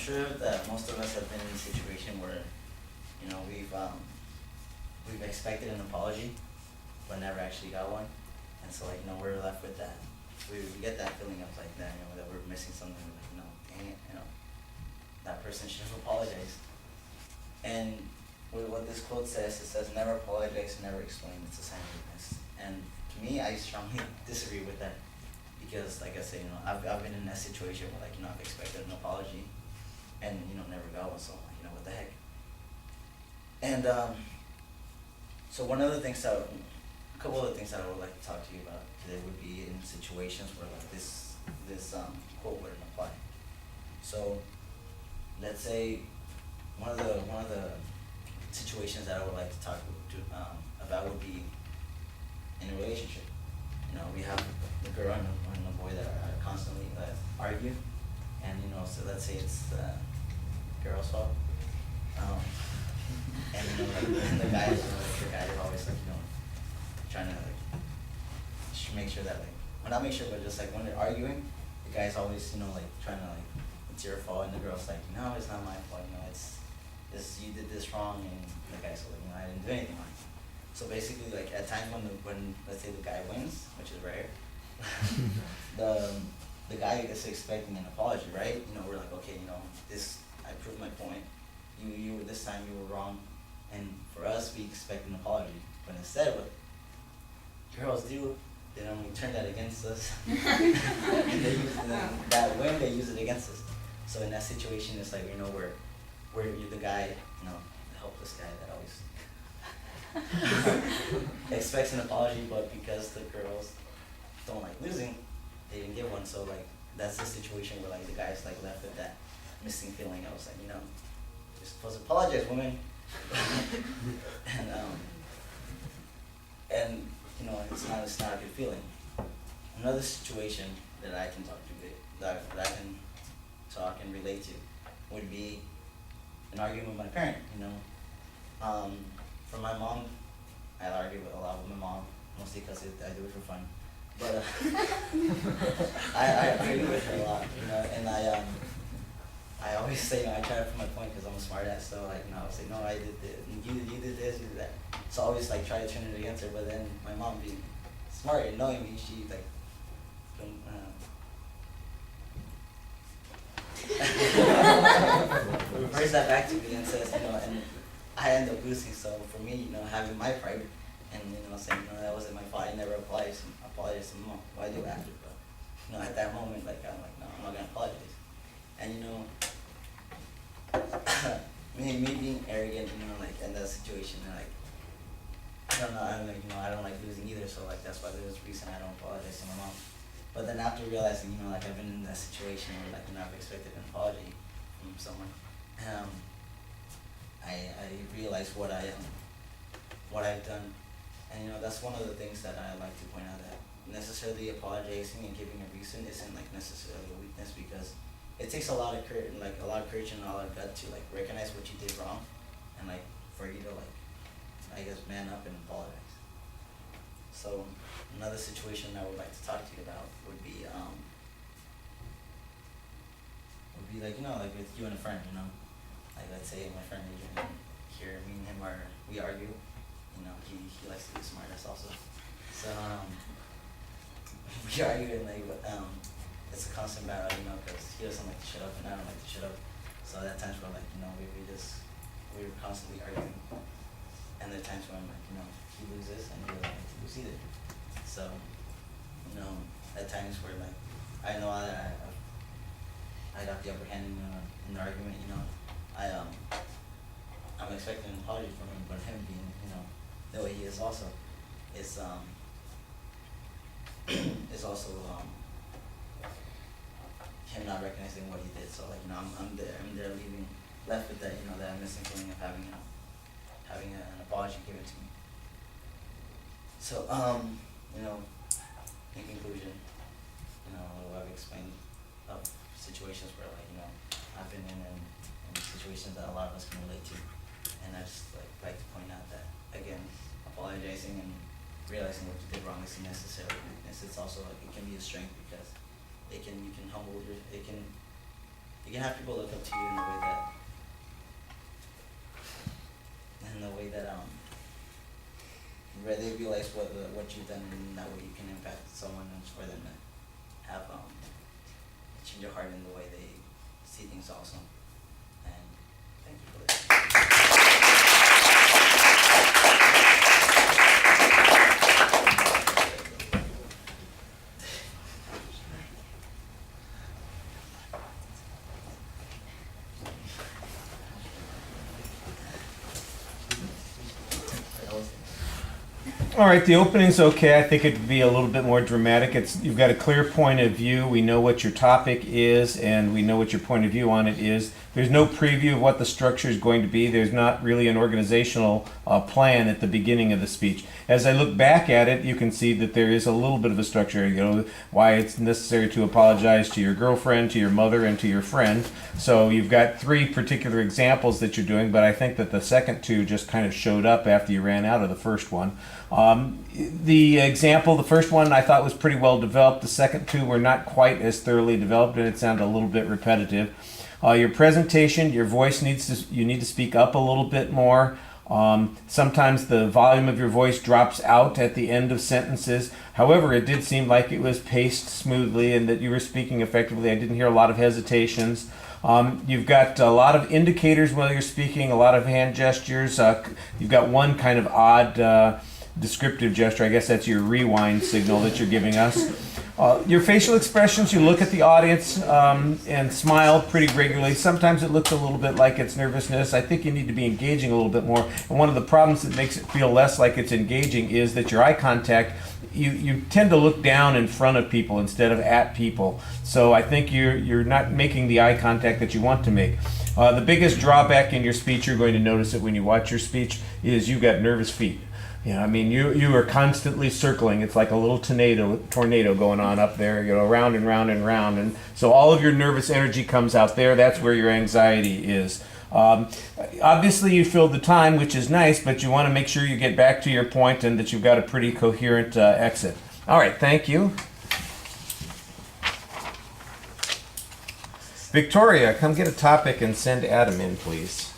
sure that most of us have been in a situation where, you know, we've expected an apology, but never actually got one, and so like, you know, we're left with that. We get that feeling of like that, you know, that we're missing something. Like, you know, dang it, you know, that person should have apologized. And with what this quote says, it says, "Never apologize, never explain. It's a sign of weakness." And to me, I strongly disagree with that. Because, like I said, you know, I've been in that situation where, like, you know, I've expected an apology, and, you know, never got one. So, like, you know, what the heck. And so one of the things that, a couple of the things that I would like to talk to you about today would be in situations where like this quote wouldn't apply. So, let's say one of the situations that I would like to talk about would be in a relationship. You know, we have the girl and the boy that are constantly argue, and you know, so let's say it's the girl's fault, and you know, like, and the guys, you know, like, the guys are always like, you know, trying to like make sure that like, well, not make sure, but just like when they're arguing, the guy's always, you know, like trying to like, it's your fault, and the girl's like, no, it's not my fault, you know, it's you did this wrong, and the guy's like, you know, I didn't do anything wrong. So basically, like at times when let's say the guy wins, which is rare, the guy is expecting an apology, right? You know, we're like, okay, you know, I proved my point. You this time you were wrong, and for us we expect an apology. But instead, what girls do, they don't turn that against us, and they use that win, they use it against us. So in that situation, it's like, you know, where you're the guy, you know, the helpless guy that always expects an apology, but because the girls don't like losing, they didn't get one. So like that's the situation where like the guy's like left with that missing feeling. I was like, you know, you're supposed to apologize, woman. and you know, it's not a good feeling. Another situation that I can talk and relate to would be an argument with my parent. You know, for my mom, I argue a lot with my mom, mostly because I do it for fun. But I argue with her a lot, you know, and I always say, you know, I try to prove my point because I'm a smart ass. So like, you know, I would say, no, I did this, you did this, you did that. So I always like try to turn it against her. But then my mom, being smart and knowing me, she like reverse that back to me and says, you know, and I end up losing. So for me, you know, having my pride and, you know, saying, no, that wasn't my fault, I never apologized to my mom. Well, I do after, but, you know, at that moment, like, I'm like, no, I'm not gonna apologize. And, you know, me being arrogant, you know, like, in that situation, like, I don't like losing either, so, like, that's why there's a reason I don't apologize to my mom. But then after realizing, you know, like, I've been in that situation where, like, you know, I've expected an apology from someone, I realized what I've done. And, you know, that's one of the things that I like to point out, that necessarily apologizing and giving a reason isn't, like, necessarily a weakness, because it takes a lot of courage, and a lot of gut to, like, recognize what you did wrong, and, like, for you to, like, I guess, man up and apologize. So another situation I would like to talk to you about would be like, you know, like with you and a friend, you know, like let's say my friend Adrian here, me and him we argue, you know, he likes to be smart ass also. So we argue, and like it's a constant battle, you know, because he doesn't like to shut up and I don't like to shut up. So at times we're like, you know, we're constantly arguing. And there are times when, like, you know, he loses and he doesn't like to lose either. So, you know, at times where, like, I know that I got the upper hand in the argument, you know, I'm expecting an apology from him, but him being, you know, the way he is also, is also him not recognizing what he did. So, like, you know, I'm there left with that, you know, that missing feeling of having an apology given to me. So, you know, in conclusion, you know, I've explained of situations where, like, you know, I've been in situations that a lot of us can relate to, and I just like to point out that, again, apologizing and realizing what you did wrong isn't necessarily a weakness. It's also, like, it can be a strength, because you can you can have people look up to you in the way that where they realize what you've done, and that way you can impact someone else for them to have change your heart in the way they see things also. And thank you for that. All right, the opening's okay. I think it'd be a little bit more dramatic. You've got a clear point of view. We know what your topic is, and we know what your point of view on it is. There's no preview of what the structure is going to be. There's not really an organizational plan at the beginning of the speech. As I look back at it, you can see that there is a little bit of a structure. You know, why it's necessary to apologize to your girlfriend, to your mother, and to your friend. So you've got 3 particular examples that you're doing, but I think that the second 2 just kind of showed up after you ran out of the first one. The first one I thought was pretty well developed. The second 2 were not quite as thoroughly developed, and it sounded a little bit repetitive. Your presentation, your voice you need to speak up a little bit more. Sometimes the volume of your voice drops out at the end of sentences. However, it did seem like it was paced smoothly and that you were speaking effectively. I didn't hear a lot of hesitations. You've got a lot of indicators while you're speaking, a lot of hand gestures. You've got one kind of odd descriptive gesture. I guess that's your rewind signal that you're giving us. Your facial expressions, you look at the audience and smile pretty regularly. Sometimes it looks a little bit like it's nervousness. I think you need to be engaging a little bit more. And one of the problems that makes it feel less like it's engaging is that your eye contact, you tend to look down in front of people instead of at people. So I think you're not making the eye contact that you want to make. The biggest drawback in your speech, you're going to notice it when you watch your speech, is you've got nervous feet. You know, I mean, you are constantly circling. It's like a little tornado going on up there, you know, round and round and round. And so all of your nervous energy comes out there. That's where your anxiety is. Obviously, you filled the time, which is nice, but you want to make sure you get back to your point and that you've got a pretty coherent exit. All right, thank you. Victoria, come get a topic and send Adam in, please.